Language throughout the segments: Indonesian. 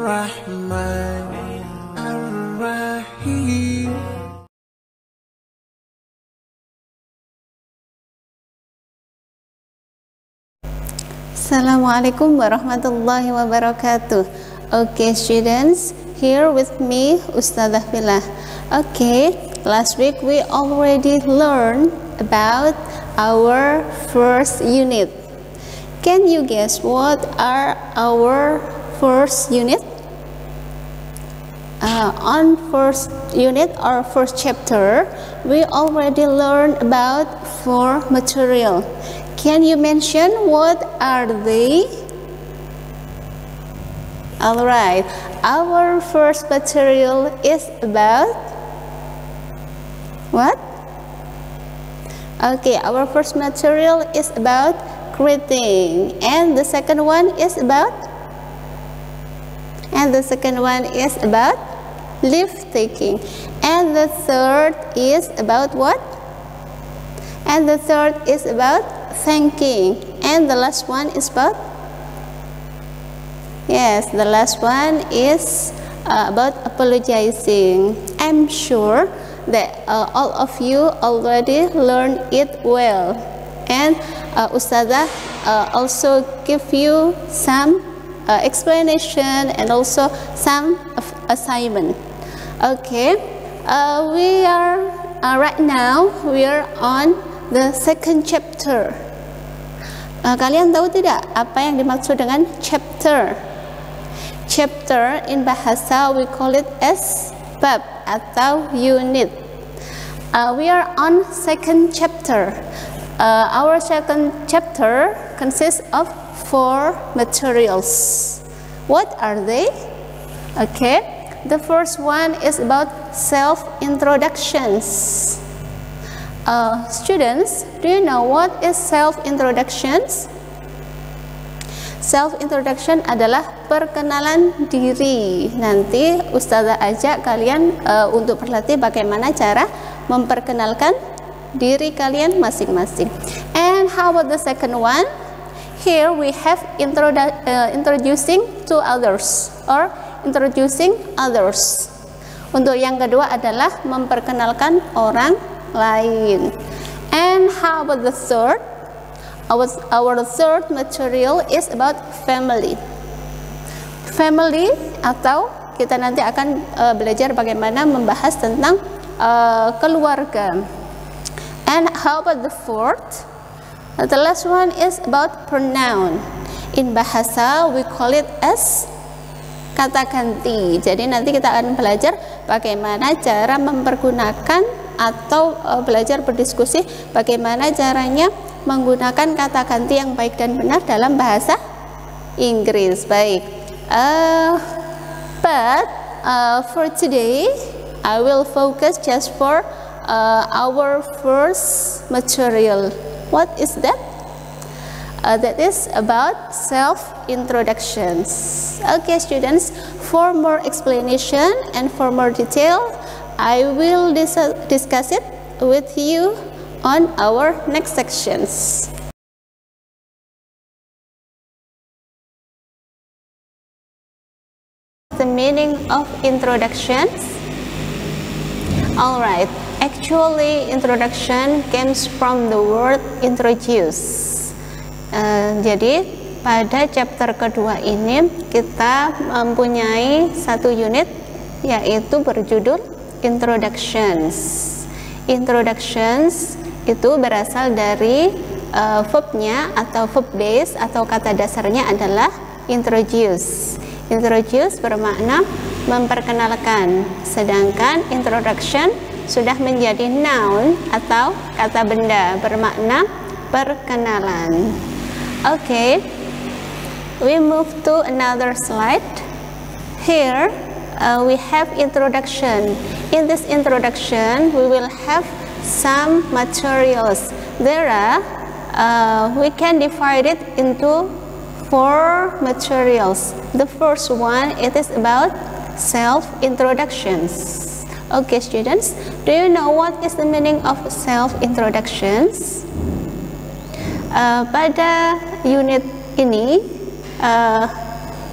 Ar-Rahman Ar-Rahim. Assalamualaikum warahmatullahi wabarakatuh. Okay students, here with me Ustadzah Filah. Okay, last week we already learned about our first unit. Can you guess what are our first unit? On first unit or first chapter, we already learned about 4 material. Can you mention what are they? Alright, our first material is about what? Okay, our first material is about greeting, and the second one is about? And the second one is about leave taking, and the third is about what? And the third is about thanking, and the last one is about? Yes, the last one is about apologizing. I'm sure that all of you already learned it well, and Ustadzah also give you some explanation and also some assignment. Okay, we are right now we are on the second chapter. Kalian tahu tidak apa yang dimaksud dengan chapter? Chapter in bahasa we call it as bab atau unit. We are on second chapter. Our second chapter consists of 4 materials. What are they? Okay, the first one is about self-introductions. Students, do you know what is self-introductions? Self-introduction adalah perkenalan diri. Nanti Ustadzah ajak kalian untuk berlatih bagaimana cara memperkenalkan diri kalian masing-masing. And how about the second one? Here we have introducing to others or introducing others. Untuk yang kedua adalah memperkenalkan orang lain. And how about the third? Our third material is about family. Family, atau kita nanti akan belajar bagaimana membahas tentang keluarga. And how about the fourth? The last one is about pronoun. In bahasa we call it as kata ganti. Jadi nanti kita akan belajar bagaimana cara mempergunakan atau belajar berdiskusi bagaimana caranya menggunakan kata ganti yang baik dan benar dalam bahasa Inggris. Baik, but for today I will focus just for our first material. What is that? That is about self-introductions. Okay students, for more explanation and for more detail, I will discuss it with you on our next sections. The meaning of introductions. Alright, actually introduction comes from the word introduce. Jadi pada chapter kedua ini kita mempunyai satu unit yaitu berjudul introductions. Introductions itu berasal dari verbnya atau verb base atau kata dasarnya adalah introduce. Introduce bermakna memperkenalkan, sedangkan introduction sudah menjadi noun atau kata benda bermakna perkenalan. Okay, we move to another slide. Here we have introduction. In this introduction, we will have some materials. There are, we can divide it into 4 materials. The first one, it is about self-introductions. Okay students, do you know what is the meaning of self-introductions? Pada unit ini,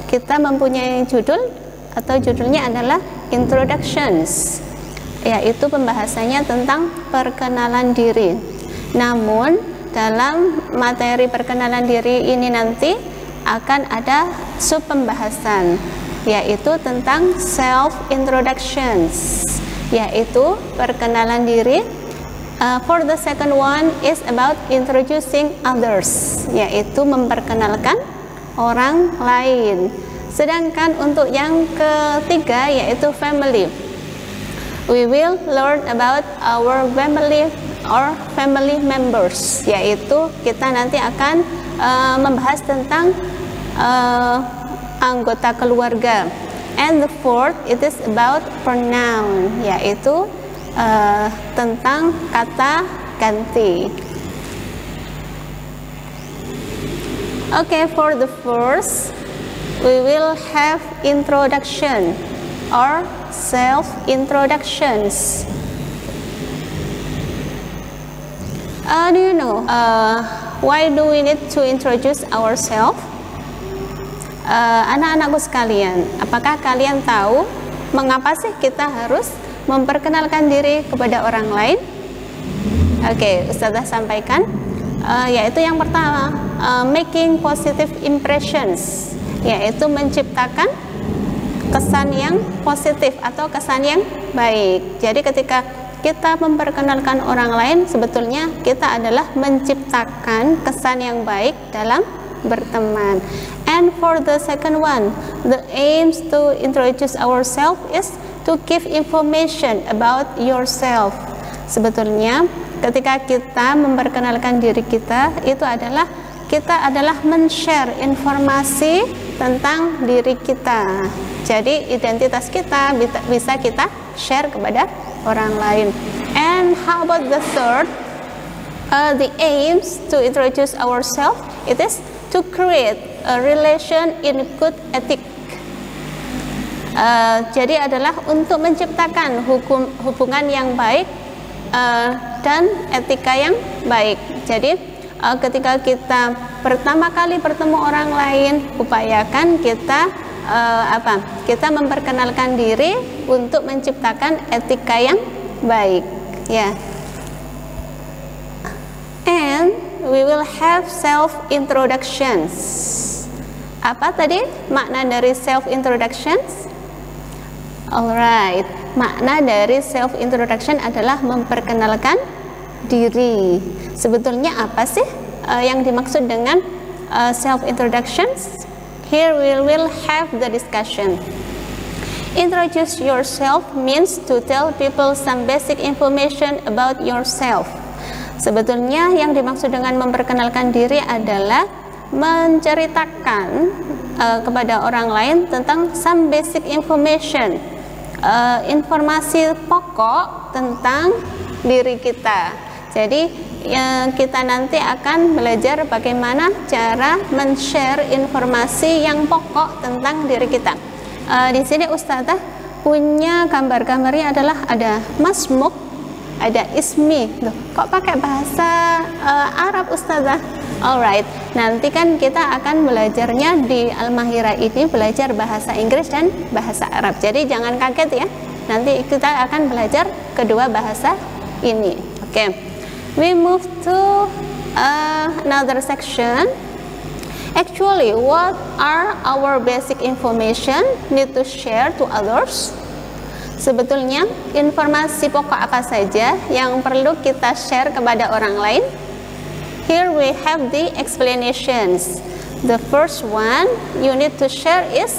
kita mempunyai judul atau judulnya adalah introductions, yaitu pembahasannya tentang perkenalan diri. Namun dalam materi perkenalan diri ini nanti akan ada sub pembahasan, yaitu tentang self introductions, yaitu perkenalan diri. For the second one is about introducing others, yaitu memperkenalkan orang lain. Sedangkan untuk yang ketiga yaitu family, we will learn about our family or family members, yaitu kita nanti akan membahas tentang anggota keluarga. And the fourth, it is about pronoun, yaitu tentang kata ganti. Okay, for the first, we will have introduction or self introductions. Do you know why do we need to introduce ourselves? Anak-anakku sekalian, apakah kalian tahu mengapa sih kita harus memperkenalkan diri kepada orang lain? Oke, Ustazah sampaikan, yaitu yang pertama, making positive impressions, yaitu menciptakan kesan yang positif atau kesan yang baik. Jadi ketika kita memperkenalkan orang lain, sebetulnya kita adalah menciptakan kesan yang baik dalam berteman. And for the second one, the aims to introduce ourselves is to give information about yourself. Sebetulnya ketika kita memperkenalkan diri kita, itu adalah kita adalah men-share informasi tentang diri kita. Jadi identitas kita bisa kita share kepada orang lain. And how about the third? The aims to introduce ourselves, it is to create a relation in good ethics. Jadi adalah untuk menciptakan hubungan yang baik dan etika yang baik. Jadi ketika kita pertama kali bertemu orang lain, upayakan kita kita memperkenalkan diri untuk menciptakan etika yang baik, ya. And we will have self introductions. Apa tadi makna dari self introductions? Alright, makna dari self introduction adalah memperkenalkan diri. Sebetulnya apa sih yang dimaksud dengan self introductions? Here we will have the discussion. Introduce yourself means to tell people some basic information about yourself. Sebetulnya yang dimaksud dengan memperkenalkan diri adalah menceritakan kepada orang lain tentang some basic information, informasi pokok tentang diri kita. Jadi kita nanti akan belajar bagaimana cara men-share informasi yang pokok tentang diri kita. Di sini Ustazah punya gambar-gambarnya adalah ada Masmuk, ada Ismi. Loh, kok pakai bahasa Arab Ustazah? Alright, nanti kan kita akan belajarnya di Al-Mahirah ini, belajar bahasa Inggris dan bahasa Arab. Jadi jangan kaget ya, nanti kita akan belajar kedua bahasa ini. Oke, we move to another section. Actually, what are our basic information need to share to others? Sebetulnya informasi pokok apa saja yang perlu kita share kepada orang lain? Here we have the explanations. The first one you need to share is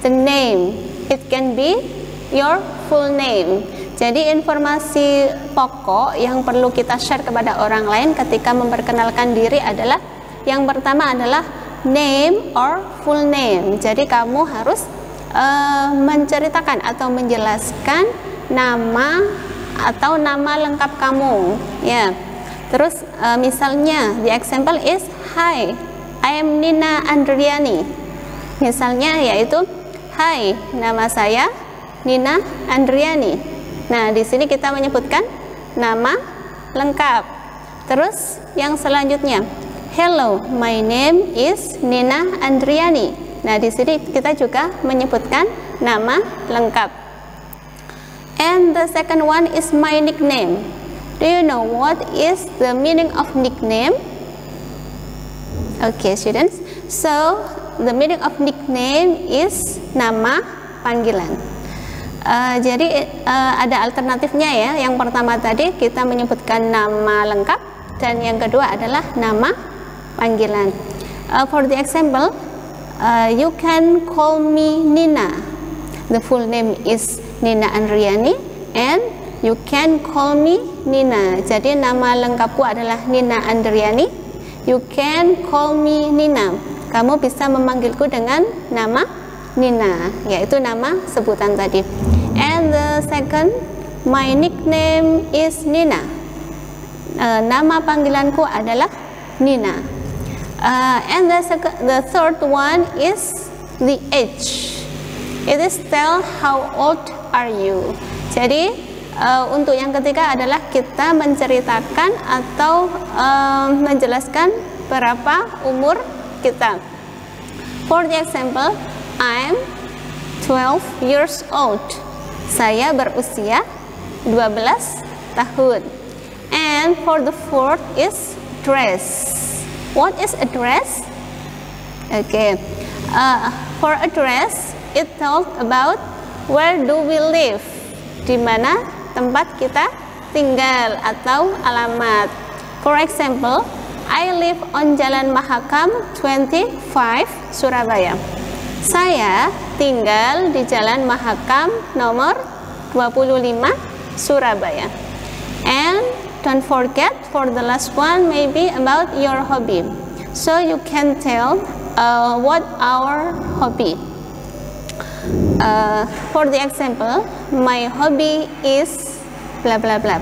the name. It can be your full name. Jadi informasi pokok yang perlu kita share kepada orang lain ketika memperkenalkan diri adalah yang pertama adalah name or full name. Jadi kamu harus menceritakan atau menjelaskan nama atau nama lengkap kamu, ya. Terus misalnya the example is hi, I am Nina Andriani. Misalnya yaitu hi, nama saya Nina Andriani. Nah, di sini kita menyebutkan nama lengkap. Terus yang selanjutnya, hello, my name is Nina Andriani. Nah, di sini kita juga menyebutkan nama lengkap. And the second one is my nickname. Do you know what is the meaning of nickname? Okay, students. So, the meaning of nickname is nama panggilan. Jadi ada alternatifnya ya. Yang pertama tadi kita menyebutkan nama lengkap, dan yang kedua adalah nama panggilan. For the example, you can call me Nina. The full name is Nina Andriani, and you can call me Nina. Jadi nama lengkapku adalah Nina Andriani. You can call me Nina. Kamu bisa memanggilku dengan nama Nina, yaitu nama sebutan tadi. And the second, my nickname is Nina. Nama panggilanku adalah Nina. And the third one is the age. It is tell how old are you. Jadi untuk yang ketiga adalah kita menceritakan atau menjelaskan berapa umur kita. For the example, I'm 12 years old. Saya berusia 12 tahun. And for the fourth is dress. What is a dress? Okay, for a dress, it tells about where do we live, di mana tempat kita tinggal atau alamat. For example, I live on Jalan Mahakam 25, Surabaya. Saya tinggal di Jalan Mahakam nomor 25, Surabaya. And don't forget, for the last one, maybe about your hobby. So you can tell what our hobby. For the example, my hobby is blah blah blah.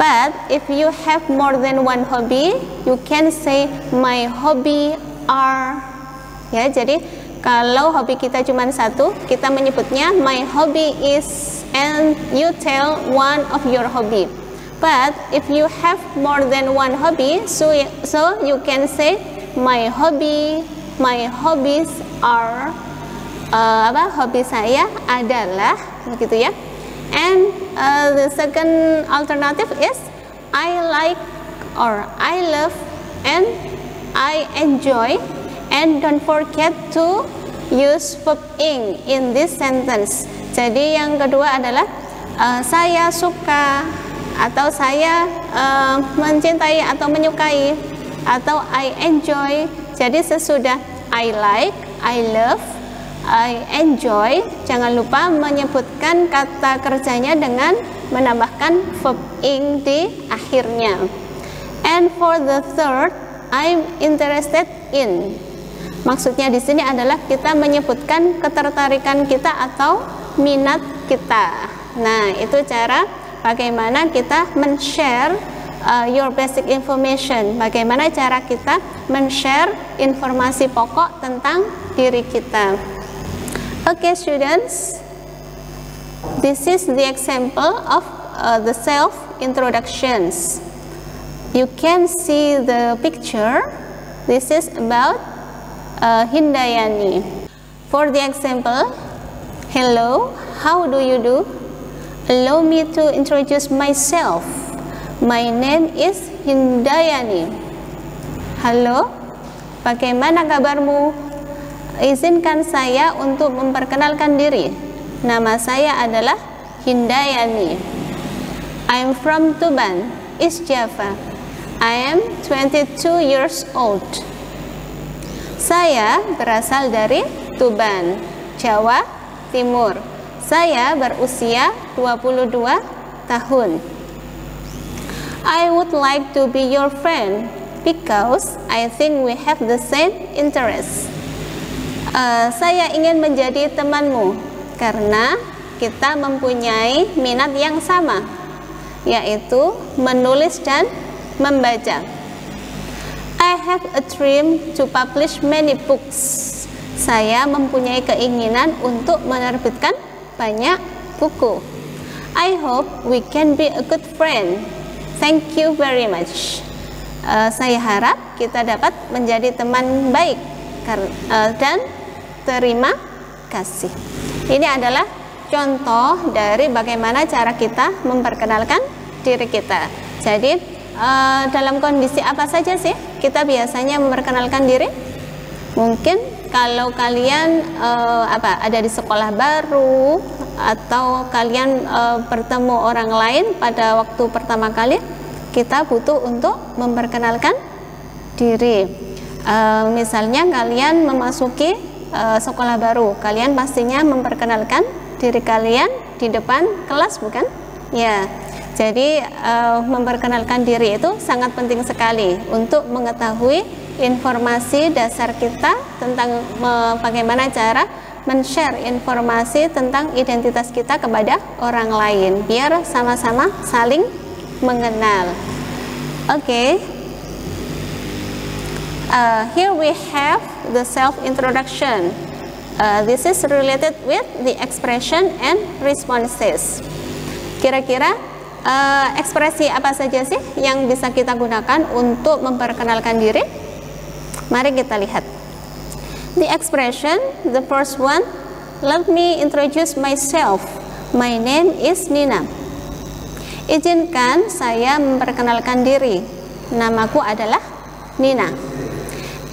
But if you have more than one hobby, you can say my hobby are. Ya, jadi kalau hobi kita cuma satu, kita menyebutnya my hobby is, and you tell one of your hobby. But if you have more than one hobby, so you can say my hobbies are, hobi saya adalah, begitu ya. And the second alternative is I like, or I love, and I enjoy. And don't forget to use verb ing in this sentence. Jadi yang kedua adalah saya suka, atau saya mencintai atau menyukai, atau I enjoy. Jadi sesudah I like, I love, I enjoy, jangan lupa menyebutkan kata kerjanya dengan menambahkan verb ing di akhirnya. And for the third, I'm interested in. Maksudnya di sini adalah kita menyebutkan ketertarikan kita atau minat kita. Nah, itu cara bagaimana kita men-share your basic information. Bagaimana cara kita men-share informasi pokok tentang diri kita. Okay, students, this is the example of the self-introductions. You can see the picture. This is about Hindayani. For the example, hello, how do you do? Allow me to introduce myself. My name is Hindayani. Halo, bagaimana kabarmu? Izinkan saya untuk memperkenalkan diri. Nama saya adalah Hindayani. I'm from Tuban, East Java. I am 22 years old. Saya berasal dari Tuban, Jawa Timur. Saya berusia 22 tahun. I would like to be your friend because I think we have the same interest. Saya ingin menjadi temanmu karena kita mempunyai minat yang sama, yaitu menulis dan membaca. I have a dream to publish many books. Saya mempunyai keinginan untuk menerbitkan banyak buku. I hope we can be a good friend. Thank you very much. Saya harap kita dapat menjadi teman baik. Dan terima kasih. Ini adalah contoh dari bagaimana cara kita memperkenalkan diri kita. Jadi dalam kondisi apa saja sih kita biasanya memperkenalkan diri? Mungkin kalau kalian ada di sekolah baru, atau kalian bertemu orang lain pada waktu pertama kali, kita butuh untuk memperkenalkan diri. Misalnya kalian memasuki sekolah baru, kalian pastinya memperkenalkan diri kalian di depan kelas, bukan? Ya, jadi memperkenalkan diri itu sangat penting sekali untuk mengetahui informasi dasar kita tentang bagaimana cara men-share informasi tentang identitas kita kepada orang lain, biar sama-sama saling mengenal. Oke. Here we have the self-introduction. This is related with the expression and responses. Kira-kira ekspresi apa saja sih yang bisa kita gunakan untuk memperkenalkan diri? Mari kita lihat. The expression, the first one, let me introduce myself. My name is Nina. Izinkan saya memperkenalkan diri. Namaku adalah Nina.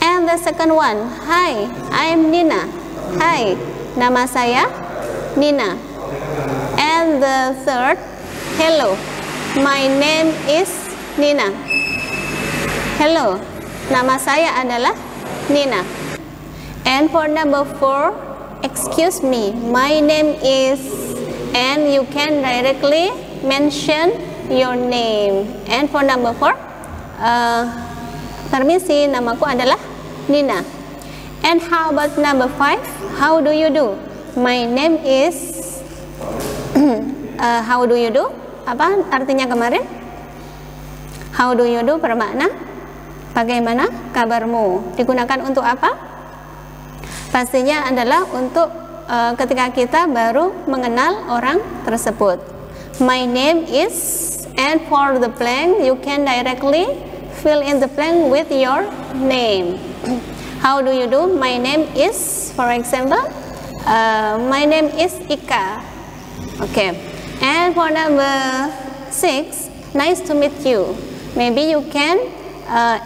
And the second one, hi, I'm Nina. Hai, nama saya Nina. And the third, hello, my name is Nina. Hello, nama saya adalah Nina. And for number 4, excuse me, my name is, and you can directly mention your name. And for number 4, permisi, namaku adalah Nina. And how about number 5, how do you do? My name is, how do you do? Apa artinya kemarin? How do you do bermakna bagaimana kabarmu? Digunakan untuk apa? Pastinya adalah untuk ketika kita baru mengenal orang tersebut. My name is, and for the blank you can directly fill in the blank with your name. How do you do? My name is, for example, my name is Ika. Okay. And for number 6, nice to meet you. Maybe you can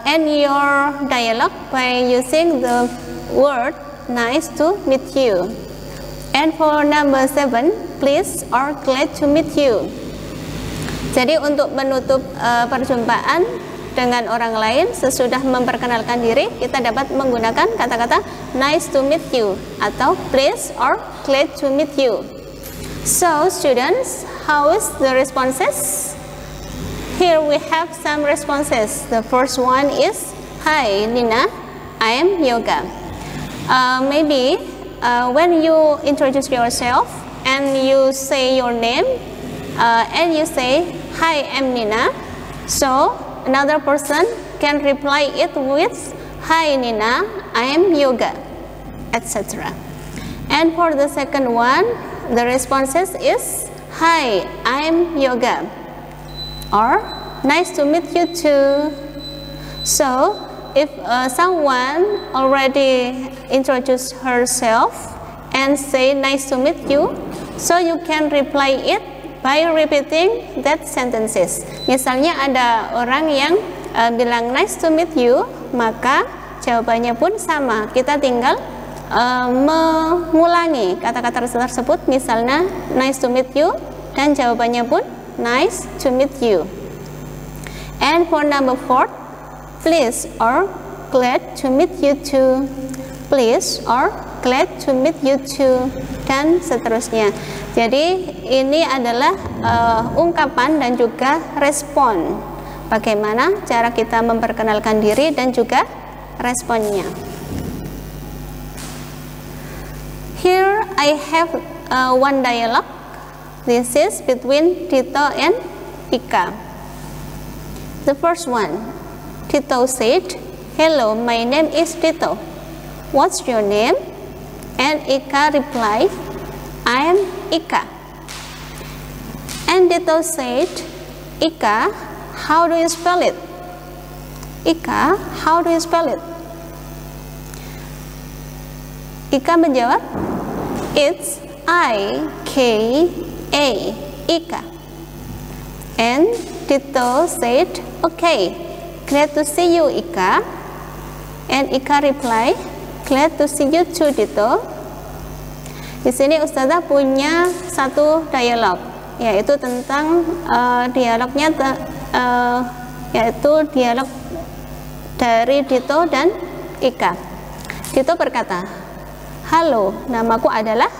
end your dialogue by using the word nice to meet you. And for number 7, please or glad to meet you. Jadi untuk menutup perjumpaan dengan orang lain sesudah memperkenalkan diri, kita dapat menggunakan kata-kata nice to meet you atau please or glad to meet you. So students, how is the responses? Here we have some responses. The first one is, hi Nina, I am Yoga. Maybe when you introduce yourself and you say your name and you say, hi, I'm Nina, so another person can reply it with, hi Nina, I am Yoga, etc. And for the second one, the responses is, hi, I am Yoga, or nice to meet you too. So if someone already introduced herself and say nice to meet you, so you can reply it by repeating that sentences. Misalnya ada orang yang bilang nice to meet you, maka jawabannya pun sama. Kita tinggal mengulangi kata-kata tersebut, misalnya nice to meet you, dan jawabannya pun nice to meet you. And for number 4, please or glad to meet you too. Please or glad to meet you too, dan seterusnya. Jadi ini adalah ungkapan dan juga respon. Bagaimana cara kita memperkenalkan diri dan juga responnya. Here I have one dialogue. This is between Tito and Ika. The first one, Tito said, hello, my name is Tito. What's your name? And Ika replied, I am Ika. And Tito said, Ika, how do you spell it? Ika, how do you spell it? Ika menjawab, it's I-K-A, Ika. And Dito said, okay, glad to see you, Ika. And Ika replied, glad to see you too, Dito. Di sini Ustazah punya satu dialog, yaitu tentang dialognya yaitu dialog dari Dito dan Ika. Dito berkata, halo, namaku adalah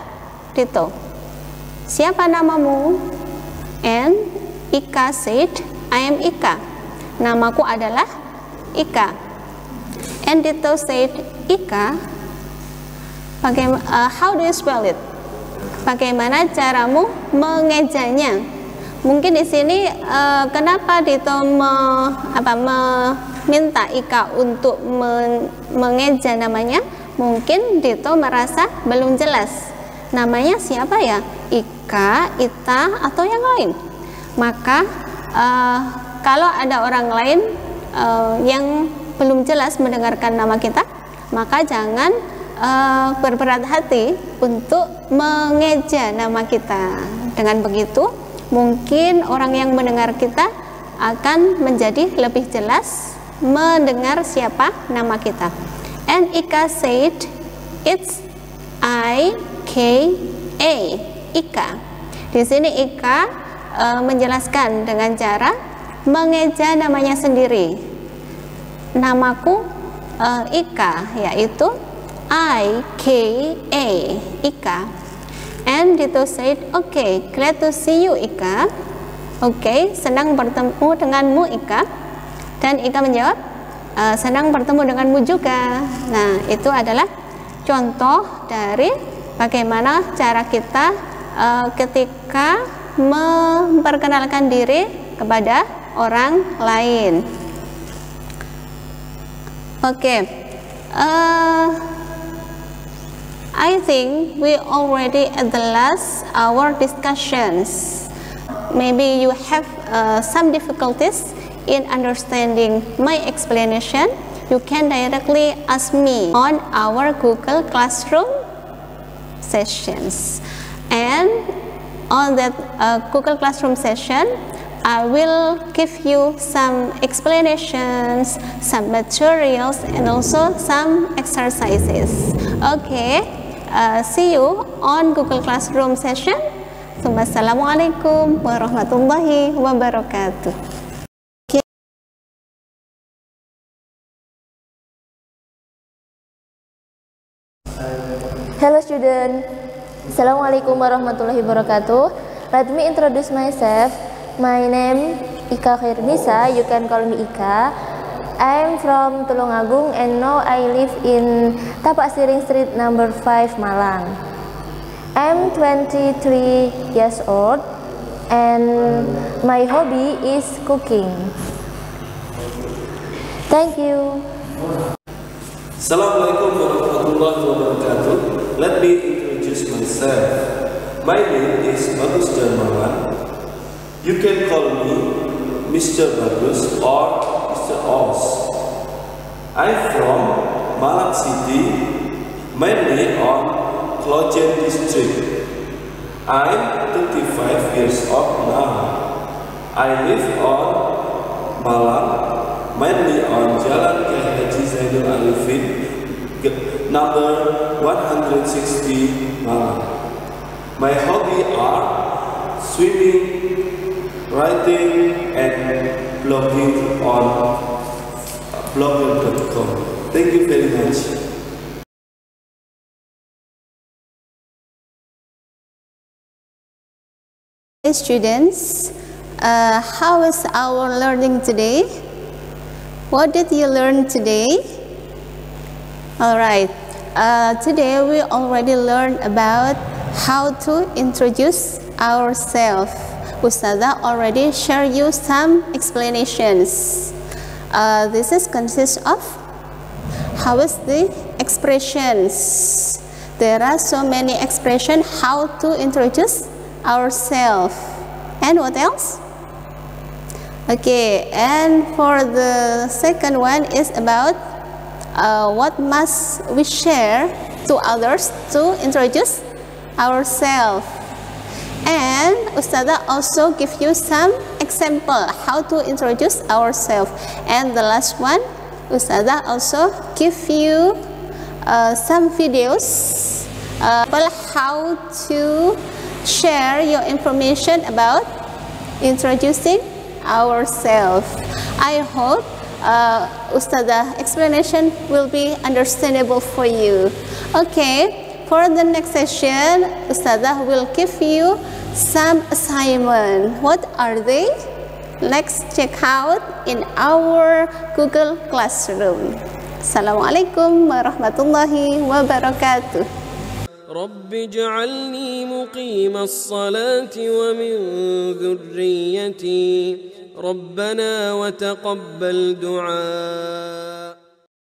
Dito. Siapa namamu? And Ika said, I am Ika. Namaku adalah Ika. And Dito said, Ika, how do you spell it? Bagaimana caramu mengejanya? Mungkin di sini kenapa Dito meminta Ika untuk mengeja namanya? Mungkin Dito merasa belum jelas. Namanya siapa ya? Ika, Ita, atau yang lain? Maka kalau ada orang lain yang belum jelas mendengarkan nama kita, maka jangan berberat hati untuk mengeja nama kita. Dengan begitu, mungkin orang yang mendengar kita akan menjadi lebih jelas mendengar siapa nama kita. And Ika said, it's I-K-A, Ika. Di sini Ika menjelaskan dengan cara mengeja namanya sendiri. Namaku Ika, yaitu I-K-A, Ika. And Dito said, okay, glad to see you, Ika. Okay, senang bertemu denganmu, Ika. Dan Ika menjawab, senang bertemu denganmu juga. Nah, itu adalah contoh dari bagaimana cara kita ketika memperkenalkan diri kepada orang lain. Oke, I think we already at the last our discussions. Maybe you have some difficulties in understanding my explanation. You can directly ask me on our Google Classroom sessions. And on that Google Classroom session, I will give you some explanations, some materials, and also some exercises. Okay. See you on Google Classroom session. Assalamualaikum warahmatullahi wabarakatuh. Hello student, Assalamualaikum warahmatullahi wabarakatuh. Let me introduce myself. My name Ika Khairnisa. You can call me Ika. I am from Tulungagung and now I live in Tapak Siring Street number 5 Malang. I am 23 years old and my hobby is cooking. Thank you. Assalamualaikum warahmatullahi wabarakatuh. Let me introduce myself. My name is Bagus Darmawan. You can call me Mr. Bagus or Mr. Oz. I'm from Malang City, mainly on Klojen district. I'm 35 years old now. I live on Malang, mainly on Jalan Kiai Haji Zainul Arifin, number 160 Malang. My hobby are swimming, writing, and blogging on blogger.com. Thank you very much. Hey students, how is our learning today? What did you learn today? Alright, today we already learned about how to introduce ourselves. Ustazah already shared you some explanations. This is consists of how is the expressions. There are so many expressions how to introduce ourselves. And what else? Okay, and for the second one is about what must we share to others to introduce ourselves. And Ustazah also give you some example how to introduce ourselves. And the last one, Ustazah also give you some videos about how to share your information about introducing ourselves. I hope Ustazah explanation will be understandable for you. Okay, for the next session, Ustazah will give you some assignment. What are they? Let's check out in our Google Classroom. Assalamualaikum warahmatullahi wabarakatuh. رب اجعلني مقيم الصلاة ومن ذريتي ربنا وتقبل دعاء